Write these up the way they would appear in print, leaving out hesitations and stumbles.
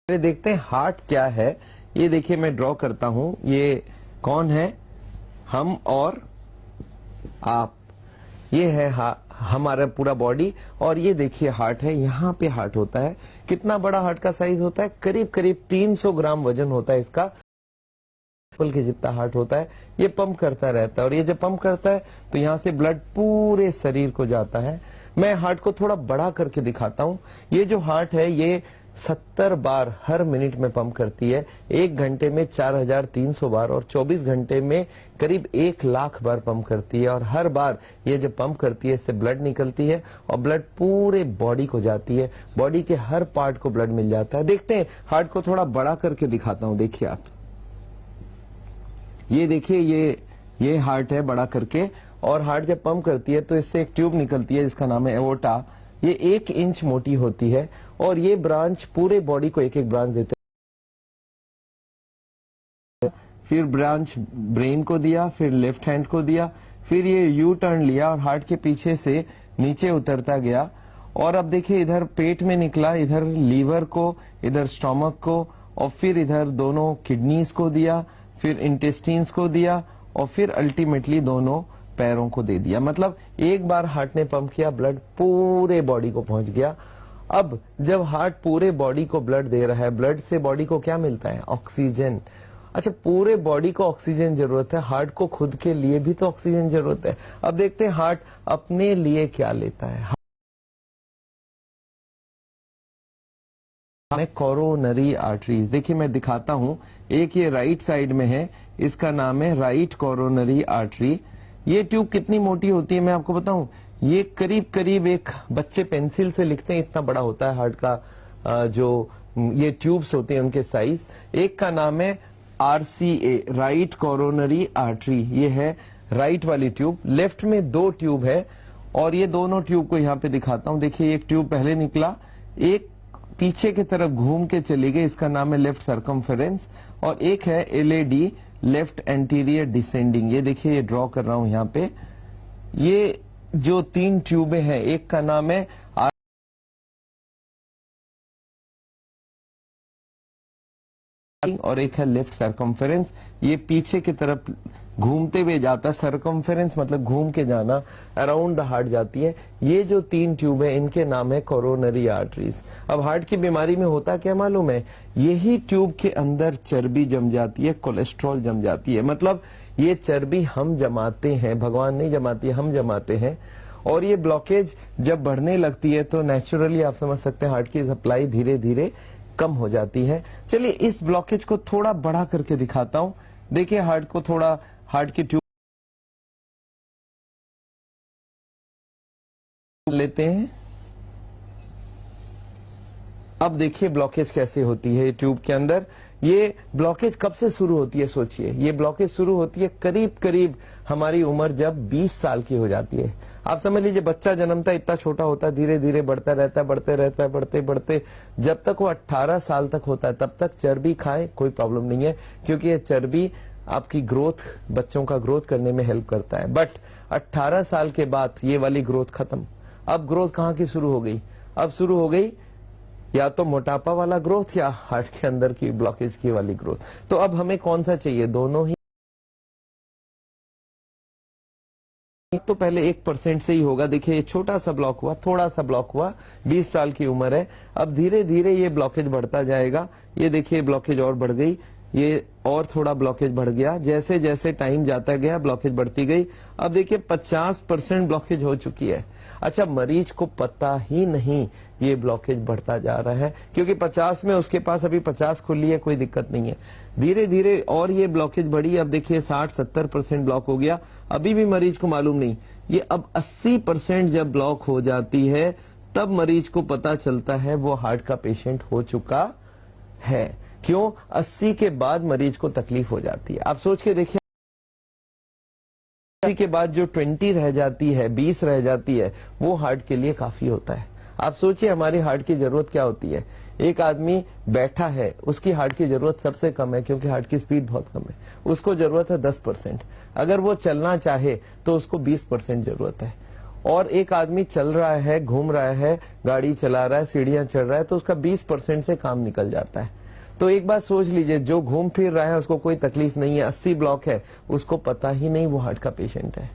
पहले देखते हैं हार्ट क्या है। ये देखिए मैं ड्रॉ करता हूं। ये कौन है? हम और आप। ये है हमारा पूरा बॉडी और ये देखिए हार्ट है। यहाँ पे हार्ट होता है। कितना बड़ा हार्ट का साइज होता है? करीब करीब 300 ग्राम वजन होता है इसका। के जितना हार्ट होता है। ये पंप करता रहता है और ये जब पंप करता है तो यहाँ से ब्लड पूरे शरीर को जाता है। मैं हार्ट को थोड़ा बड़ा करके दिखाता हूँ। ये जो हार्ट है ये 70 बार हर मिनट में पंप करती है। 1 घंटे में 4300 बार और 24 घंटे में करीब 1 लाख बार पंप करती है। और हर बार ये जब पंप करती है इससे ब्लड निकलती है और ब्लड पूरे बॉडी को जाती है। बॉडी के हर पार्ट को ब्लड मिल जाता है। देखते हैं हार्ट को थोड़ा बड़ा करके दिखाता हूँ। देखिए आप, ये देखिए ये हार्ट है बड़ा करके। और हार्ट जब पंप करती है तो इससे एक ट्यूब निकलती है जिसका नाम है एओर्टा। ये 1 इंच मोटी होती है और ये ब्रांच पूरे बॉडी को एक एक ब्रांच देते हैं। फिर ब्रांच ब्रेन को दिया, फिर लेफ्ट हैंड को दिया, फिर ये यू टर्न लिया और हार्ट के पीछे से नीचे उतरता गया। और अब देखिए इधर पेट में निकला, इधर लीवर को, इधर स्टोमक को और फिर इधर दोनों किडनीज को दिया, फिर इंटेस्टाइन्स को दिया और फिर अल्टीमेटली दोनों पैरों को दे दिया। मतलब एक बार हार्ट ने पंप किया, ब्लड पूरे बॉडी को पहुंच गया। अब जब हार्ट पूरे बॉडी को ब्लड दे रहा है, ब्लड से बॉडी को क्या मिलता है? ऑक्सीजन। अच्छा, पूरे बॉडी को ऑक्सीजन जरूरत है, हार्ट को खुद के लिए भी तो ऑक्सीजन जरूरत है। अब देखते हैं हार्ट अपने लिए क्या लेता है। कोरोनरी आर्टरीज, देखिए मैं दिखाता हूं। एक ये राइट साइड में है, इसका नाम है राइट कोरोनरी आर्टरी। ये ट्यूब कितनी मोटी होती है मैं आपको बताऊं। ये करीब करीब एक बच्चे पेंसिल से लिखते हैं इतना बड़ा होता है हार्ट का जो ये ट्यूब्स होते हैं उनके साइज। एक का नाम है RCA, राइट कोरोनरी आर्टरी। ये है राइट वाली ट्यूब। लेफ्ट में 2 ट्यूब है और ये दोनों ट्यूब को यहाँ पे दिखाता हूँ। देखिए एक ट्यूब पहले निकला, एक पीछे की तरफ घूम के चली गई, इसका नाम है लेफ्ट सर्कमफेरेंस। और एक है LAD, लेफ्ट एंटीरियर डिसेंडिंग। ये देखिए ये ड्रॉ कर रहा हूं यहाँ पे। ये जो 3 ट्यूबें हैं, एक का नाम है और एक है लेफ्ट सर्कमफेरेंस। ये पीछे की तरफ घूमते हुए जाता है। सर्कमफेरेंस मतलब घूम के जाना, अराउंड द हार्ट जाती है। ये जो 3 ट्यूब है इनके नाम है कोरोनरी आर्टरीज। अब हार्ट की बीमारी में होता क्या मालूम है? यही ट्यूब के अंदर चर्बी जम जाती है, कोलेस्ट्रॉल जम जाती है। मतलब ये चर्बी हम जमाते हैं, भगवान नहीं जमाती है, हम जमाते हैं। और ये ब्लॉकेज जब बढ़ने लगती है तो नेचुरली आप समझ सकते हैं हार्ट की सप्लाई धीरे धीरे कम हो जाती है। चलिए इस ब्लॉकेज को थोड़ा बड़ा करके दिखाता हूं। देखिए हार्ट को थोड़ा, हार्ट की ट्यूब लेते हैं। अब देखिए ब्लॉकेज कैसे होती है ट्यूब के अंदर। ये ब्लॉकेज कब से शुरू होती है सोचिए। ये ब्लॉकेज शुरू होती है करीब करीब हमारी उम्र जब 20 साल की हो जाती है। आप समझ लीजिए बच्चा जन्मता है, इतना छोटा होता है, धीरे धीरे बढ़ता रहता है, बढ़ते रहता है, बढ़ते बढ़ते जब तक वो 18 साल तक होता है तब तक चर्बी खाए कोई प्रॉब्लम नहीं है, क्योंकि ये चर्बी आपकी ग्रोथ, बच्चों का ग्रोथ करने में हेल्प करता है। बट 18 साल के बाद ये वाली ग्रोथ खत्म। अब ग्रोथ कहाँ की शुरू हो गई? अब शुरू हो गई या तो मोटापा वाला ग्रोथ या हार्ट के अंदर की ब्लॉकेज की वाली ग्रोथ। तो अब हमें कौन सा चाहिए? दोनों ही। तो पहले 1% से ही होगा। देखिए ये छोटा सा ब्लॉक हुआ, थोड़ा सा ब्लॉक हुआ, 20 साल की उम्र है। अब धीरे धीरे ये ब्लॉकेज बढ़ता जाएगा। ये देखिए ब्लॉकेज और बढ़ गई, ये और थोड़ा ब्लॉकेज बढ़ गया। जैसे जैसे टाइम जाता गया ब्लॉकेज बढ़ती गई। अब देखिए 50% ब्लॉकेज हो चुकी है। अच्छा, मरीज को पता ही नहीं ये ब्लॉकेज बढ़ता जा रहा है, क्योंकि 50 में उसके पास अभी 50 खुली है, कोई दिक्कत नहीं है। धीरे धीरे और ये ब्लॉकेज बढ़ी। अब देखिए 60-70% ब्लॉक हो गया, अभी भी मरीज को मालूम नहीं। ये अब 80% जब ब्लॉक हो जाती है तब मरीज को पता चलता है वो हार्ट का पेशेंट हो चुका है। क्यों? 80 के बाद मरीज को तकलीफ हो जाती है। आप सोच के देखिए, 80 के बाद जो 20 रह जाती है, 20 रह जाती है, वो हार्ट के लिए काफी होता है। आप सोचिए हमारी हार्ट की जरूरत क्या होती है। एक आदमी बैठा है, उसकी हार्ट की जरूरत सबसे कम है, क्योंकि हार्ट की स्पीड बहुत कम है। उसको जरूरत है 10%। अगर वो चलना चाहे तो उसको 20% जरूरत है। और एक आदमी चल रहा है, घूम रहा है, गाड़ी चला रहा है, सीढ़ियां चढ़ रहा है, तो उसका 20% से काम निकल जाता है। तो एक बात सोच लीजिए, जो घूम फिर रहा है उसको कोई तकलीफ नहीं है, 80 ब्लॉक है, उसको पता ही नहीं वो हार्ट का पेशेंट है।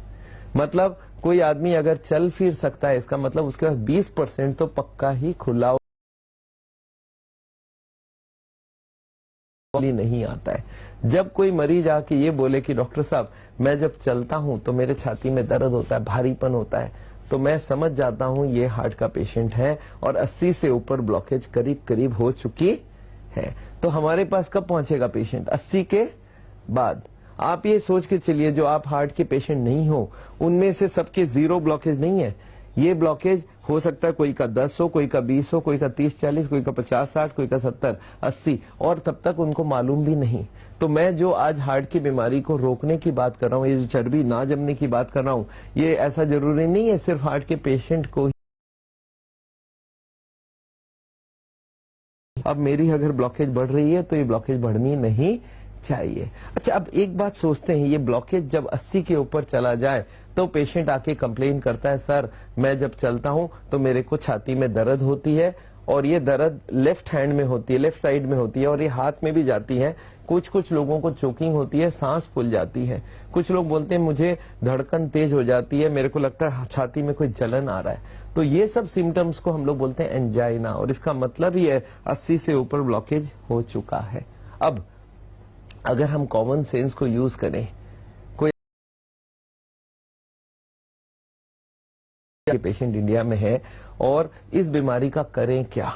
मतलब कोई आदमी अगर चल फिर सकता है, इसका मतलब उसके पास 20% तो पक्का ही खुला नहीं आता है। जब कोई मरीज आके ये बोले कि डॉक्टर साहब मैं जब चलता हूं तो मेरे छाती में दर्द होता है, भारीपन होता है, तो मैं समझ जाता हूं ये हार्ट का पेशेंट है और 80 से ऊपर ब्लॉकेज करीब करीब हो चुकी है। तो हमारे पास कब पहुंचेगा पेशेंट? 80 के बाद। आप ये सोच के चलिए, जो आप हार्ट के पेशेंट नहीं हो उनमें से सबके 0 ब्लॉकेज नहीं है। ये ब्लॉकेज हो सकता है कोई का 10 हो, कोई का 20 हो, कोई का 30-40, कोई का 50-60, कोई का 70-80, और तब तक उनको मालूम भी नहीं। तो मैं जो आज हार्ट की बीमारी को रोकने की बात कर रहा हूँ, ये जो चर्बी ना जमने की बात कर रहा हूँ, ये ऐसा जरूरी नहीं है सिर्फ हार्ट के पेशेंट को ही। अब मेरी अगर ब्लॉकेज बढ़ रही है तो ये ब्लॉकेज बढ़नी नहीं चाहिए। अच्छा, अब एक बात सोचते हैं, ये ब्लॉकेज जब 80 के ऊपर चला जाए तो पेशेंट आके कंप्लेन करता है, सर मैं जब चलता हूं तो मेरे को छाती में दर्द होती है, और ये दर्द लेफ्ट हैंड में होती है, लेफ्ट साइड में होती है, और ये हाथ में भी जाती है। कुछ लोगों को चोकिंग होती है, सांस फूल जाती है। कुछ लोग बोलते हैं मुझे धड़कन तेज हो जाती है, मेरे को लगता है छाती में कोई जलन आ रहा है। तो ये सब सिम्टम्स को हम लोग बोलते हैं एंजाइना, और इसका मतलब ही है 80 से ऊपर ब्लॉकेज हो चुका है। अब अगर हम कॉमन सेंस को यूज करें, कोई पेशेंट इंडिया में है और इस बीमारी का करें क्या,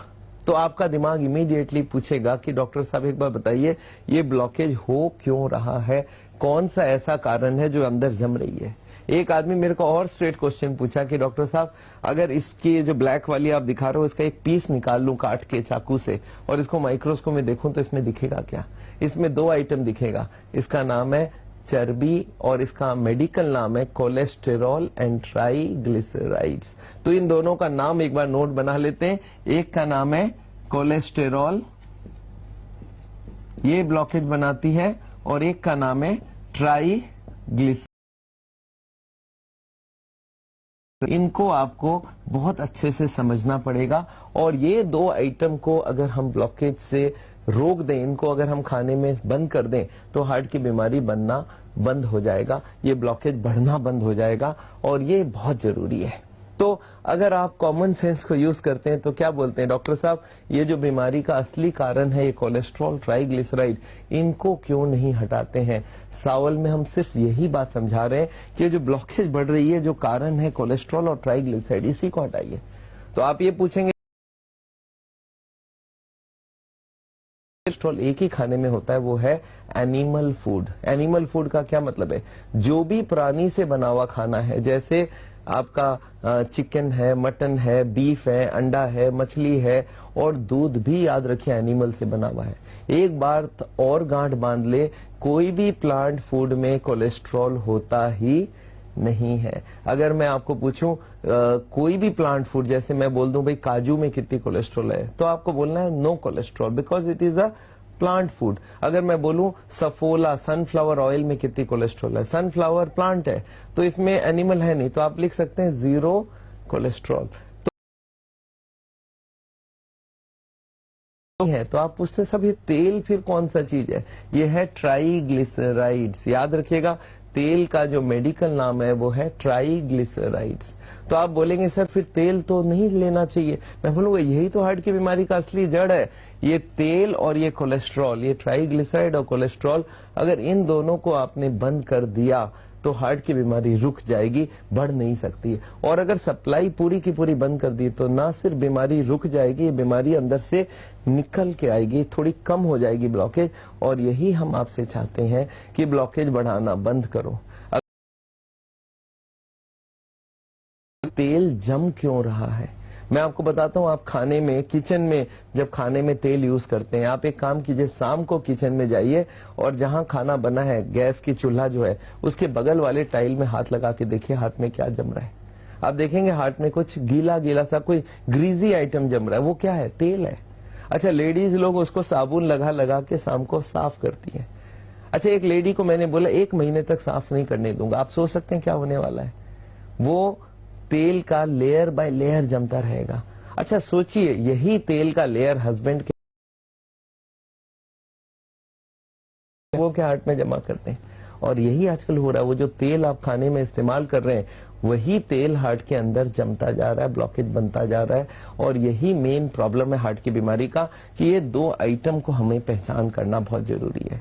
तो आपका दिमाग इमीडिएटली पूछेगा कि डॉक्टर साहब एक बार बताइए ये ब्लॉकेज हो क्यों रहा है, कौन सा ऐसा कारण है जो अंदर जम रही है। एक आदमी मेरे को और स्ट्रेट क्वेश्चन पूछा कि डॉक्टर साहब अगर इसकी जो ब्लैक वाली आप दिखा रहे हो इसका एक पीस निकाल लूं काट के चाकू से और इसको माइक्रोस्कोप में देखूं तो इसमें दिखेगा क्या? इसमें 2 आइटम दिखेगा, इसका नाम है चर्बी और इसका मेडिकल नाम है कोलेस्टेरॉल एंड ट्राइग्लिसराइड्स। तो इन दोनों का नाम एक बार नोट बना लेते हैं। एक का नाम है कोलेस्टेरॉल, ये ब्लॉकेज बनाती है, और एक का नाम है ट्राइग्लिसराइड। इनको आपको बहुत अच्छे से समझना पड़ेगा, और ये 2 आइटम को अगर हम ब्लॉकेज से रोक दें, इनको अगर हम खाने में बंद कर दें तो हार्ट की बीमारी बनना बंद हो जाएगा, ये ब्लॉकेज बढ़ना बंद हो जाएगा, और ये बहुत जरूरी है। तो अगर आप कॉमन सेंस को यूज करते हैं तो क्या बोलते हैं, डॉक्टर साहब ये जो बीमारी का असली कारण है ये कोलेस्ट्रॉल ट्राइग्लिसराइड, इनको क्यों नहीं हटाते हैं? सावल में हम सिर्फ यही बात समझा रहे हैं कि जो ब्लॉकेज बढ़ रही है, जो कारण है कोलेस्ट्रॉल और ट्राइग्लिसराइड, इसी को हटाइए। तो आप ये पूछेंगे कोलेस्ट्रॉल एक ही खाने में होता है, वो है एनिमल फूड। एनिमल फूड का क्या मतलब है? जो भी प्राणी से बना हुआ खाना है, जैसे आपका चिकन है, मटन है, बीफ है, अंडा है, मछली है, और दूध भी याद रखिए एनिमल से बना हुआ है। एक बार और गांठ बांध ले, कोई भी प्लांट फूड में कोलेस्ट्रॉल होता ही नहीं है। अगर मैं आपको पूछूं कोई भी प्लांट फूड, जैसे मैं बोल दूं भाई काजू में कितनी कोलेस्ट्रॉल है, तो आपको बोलना है no cholesterol, because it is a plant food. अगर मैं बोलूं सफोला सनफ्लावर ऑयल में कितनी कोलेस्ट्रॉल है, सनफ्लावर प्लांट है तो इसमें एनिमल है नहीं, तो आप लिख सकते हैं 0 कोलेस्ट्रॉल। है तो आप पूछते हैं सब ये तेल फिर कौन सा चीज है? ये है ट्राइग्लिसराइड्स। याद रखिएगा तेल का जो मेडिकल नाम है वो है ट्राइग्लिसराइड्स। तो आप बोलेंगे सर फिर तेल तो नहीं लेना चाहिए, मैं बोलूंगा यही तो हार्ट की बीमारी का असली जड़ है। ये तेल और ये कोलेस्ट्रॉल, ये ट्राइग्लिसराइड और कोलेस्ट्रॉल, अगर इन दोनों को आपने बंद कर दिया तो हार्ट की बीमारी रुक जाएगी, बढ़ नहीं सकती है। और अगर सप्लाई पूरी की पूरी बंद कर दी तो ना सिर्फ बीमारी रुक जाएगी, बीमारी अंदर से निकल के आएगी, थोड़ी कम हो जाएगी ब्लॉकेज। और यही हम आपसे चाहते हैं कि ब्लॉकेज बढ़ाना बंद करो। तेल जम क्यों रहा है मैं आपको बताता हूं। आप खाने में, किचन में जब खाने में तेल यूज करते हैं, आप एक काम कीजिए, शाम को किचन में जाइए और जहां खाना बना है, गैस की चूल्हा जो है उसके बगल वाले टाइल में हाथ लगा के देखिए हाथ में क्या जम रहा है। आप देखेंगे हाथ में कुछ गीला गीला सा कोई ग्रीजी आइटम जम रहा है, वो क्या है? तेल है। अच्छा, लेडीज लोग उसको साबुन लगा लगा के शाम को साफ करती है। अच्छा, एक लेडी को मैंने बोला 1 महीने तक साफ नहीं करने दूंगा। आप सोच सकते हैं क्या होने वाला है? वो तेल का लेयर बाय लेयर जमता रहेगा। अच्छा सोचिए, यही तेल का लेयर हस्बैंड के वो के हार्ट में जमा करते हैं, और यही आजकल हो रहा है। वो जो तेल आप खाने में इस्तेमाल कर रहे हैं, वही तेल हार्ट के अंदर जमता जा रहा है, ब्लॉकेज बनता जा रहा है। और यही मेन प्रॉब्लम है हार्ट की बीमारी का, कि ये दो आइटम को हमें पहचान करना बहुत जरूरी है।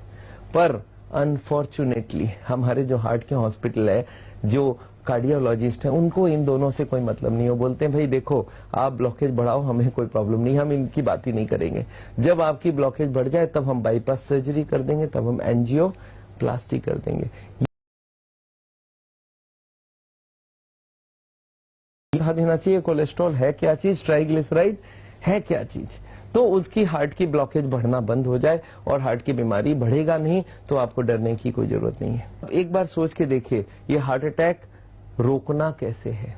पर अनफॉर्चुनेटली हमारे जो हार्ट के हॉस्पिटल है, जो कार्डियोलॉजिस्ट हैं, उनको इन दोनों से कोई मतलब नहीं हो। बोलते हैं भाई देखो, आप ब्लॉकेज बढ़ाओ, हमें कोई प्रॉब्लम नहीं, हम इनकी बात ही नहीं करेंगे। जब आपकी ब्लॉकेज बढ़ जाए तब हम बाईपास सर्जरी कर देंगे, तब हम एंजियोप्लास्टी कर देंगे। ध्यान देना चाहिए, कोलेस्ट्रॉल है क्या चीज, ट्राइग्लिसराइड है क्या चीज। तो उसकी हार्ट की ब्लॉकेज बढ़ना बंद हो जाए और हार्ट की बीमारी बढ़ेगा नहीं, तो आपको डरने की कोई जरूरत नहीं है। एक बार सोच के देखिए, ये हार्ट अटैक रोकना कैसे है।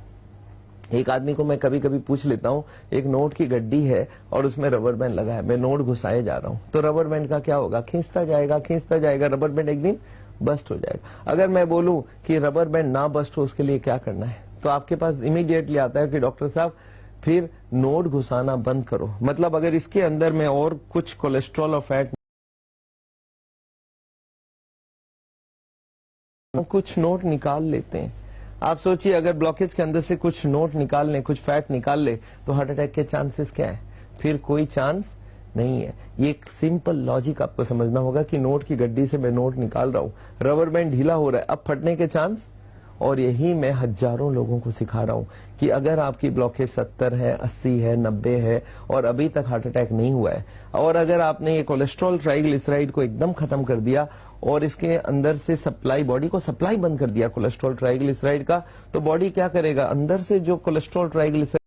एक आदमी को मैं कभी कभी पूछ लेता हूं, एक नोट की गड्डी है और उसमें रबर बैंड लगा है, मैं नोट घुसाए जा रहा हूं, तो रबर बैंड का क्या होगा, खींचता जाएगा, रबर बैंड एक दिन बस्ट हो जाएगा। अगर मैं बोलूं कि रबर बैंड ना बस्ट हो, उसके लिए क्या करना है, तो आपके पास इमीडिएटली आता है कि डॉक्टर साहब फिर नोट घुसाना बंद करो। मतलब अगर इसके अंदर में और कुछ कोलेस्ट्रॉल और फैट, कुछ नोट निकाल लेते हैं। आप सोचिए, अगर ब्लॉकेज के अंदर से कुछ नोट निकाल लें, कुछ फैट निकाल ले, तो हार्ट अटैक के चांसेस क्या है, फिर कोई चांस नहीं है। ये एक सिंपल लॉजिक आपको समझना होगा कि नोट की गड्डी से मैं नोट निकाल रहा हूं, रबर बैंड ढीला हो रहा है, अब फटने के चांस। और यही मैं हजारों लोगों को सिखा रहा हूं कि अगर आपकी ब्लॉकेज 70 है, 80 है, 90 है और अभी तक हार्ट अटैक नहीं हुआ है, और अगर आपने ये कोलेस्ट्रॉल ट्राइग्लिसराइड को एकदम खत्म कर दिया और इसके अंदर से सप्लाई, बॉडी को सप्लाई बंद कर दिया कोलेस्ट्रॉल ट्राइग्लिसराइड का, तो बॉडी क्या करेगा, अंदर से जो कोलेस्ट्रॉल ट्राइग्लिसराइड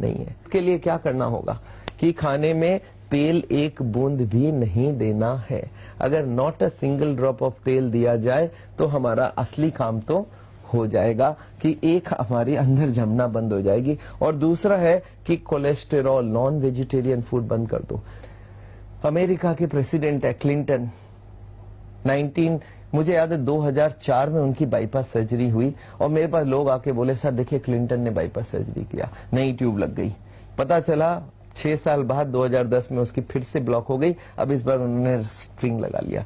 नहीं है, इसके लिए क्या करना होगा कि खाने में तेल एक बूंद भी नहीं देना है। अगर not a single drop of तेल दिया जाए तो हमारा असली काम तो हो जाएगा कि एक हमारे अंदर जमना बंद हो जाएगी। और दूसरा है कि कोलेस्टेरॉल, नॉन वेजिटेरियन फूड बंद कर दो। अमेरिका के प्रेसिडेंट है क्लिंटन, मुझे याद है 2004 में उनकी बाईपास सर्जरी हुई, और मेरे पास लोग आके बोले सर देखिए क्लिंटन ने बाईपास सर्जरी किया, नई ट्यूब लग गई। पता चला 6 साल बाद 2010 में उसकी फिर से ब्लॉक हो गई, अब इस बार उन्होंने स्ट्रिंग लगा लिया।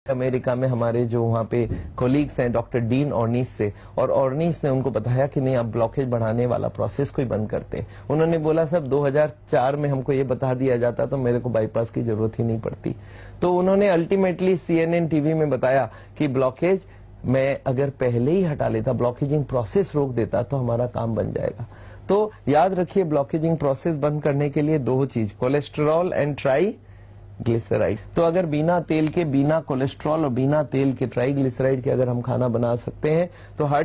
अमेरिका में हमारे जो वहां पे कोलीग्स हैं डॉक्टर डीन ऑर्निस से, और ऑर्निस ने उनको बताया कि नहीं, आप ब्लॉकेज बढ़ाने वाला प्रोसेस को ही बंद करते हैं। उन्होंने बोला सब 2004 में हमको ये बता दिया जाता तो मेरे को बाईपास की जरूरत ही नहीं पड़ती। तो उन्होंने अल्टीमेटली CNN टीवी में बताया कि ब्लॉकेज मैं अगर पहले ही हटा लेता, ब्लॉकेजिंग प्रोसेस रोक देता, तो हमारा काम बन जाएगा। तो याद रखिए, ब्लॉकेजिंग प्रोसेस बंद करने के लिए दो चीज, कोलेस्टेरॉल एंड ट्राइग्लिसराइड। तो अगर बिना तेल के, बिना कोलेस्ट्रॉल और बिना तेल के ट्राइग्लिसराइड के अगर हम खाना बना सकते हैं तो हार्ट